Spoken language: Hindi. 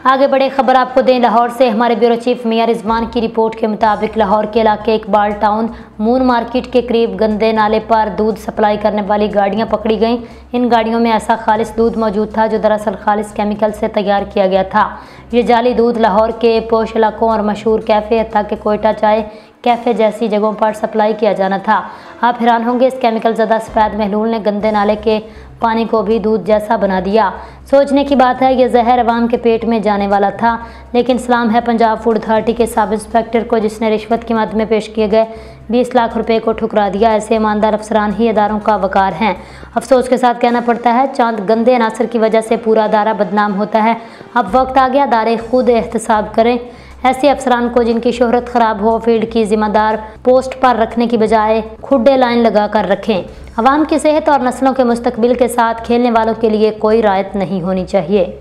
आगे बढ़े खबर आपको दें लाहौर से। हमारे ब्यूरो चीफ मियां रिजवान की रिपोर्ट के मुताबिक लाहौर के इलाके इकबाल टाउन मून मार्केट के करीब गंदे नाले पर दूध सप्लाई करने वाली गाड़ियां पकड़ी गईं। इन गाड़ियों में ऐसा खालिस दूध मौजूद था जो दरअसल खालिस केमिकल से तैयार किया गया था। ये जाली दूध लाहौर के पोश इलाकों और मशहूर कैफ़े हत्ता के कोयटा चाय कैफ़े जैसी जगहों पर सप्लाई किया जाना था। आप हैरान होंगे, इस केमिकल ज़दा सफ़ेद महलूल ने गंदे नाले के पानी को भी दूध जैसा बना दिया। सोचने की बात है, ये जहर अवाम के पेट में जाने वाला था, लेकिन सलाम है पंजाब फूड अथॉरिटी के सब इंस्पेक्टर को जिसने रिश्वत की मद में पेश किए गए 20 लाख रुपए को ठुकरा दिया। ऐसे ईमानदार अफसरान ही अदारों का वकार हैं। अफसोस के साथ कहना पड़ता है, चंद गंदे अनासर की वजह से पूरा अदारा बदनाम होता है। अब वक्त आ गया अदारे खुद एहतसाब करें। ऐसे अफसरान को जिनकी शोहरत ख़राब हो फील्ड की जिम्मेदार पोस्ट पर रखने की बजाय खुडे लाइन लगा कर रखें। अवाम की सेहत और नस्लों के मुस्तकबिल के साथ खेलने वालों के लिए कोई रायत नहीं होनी चाहिए।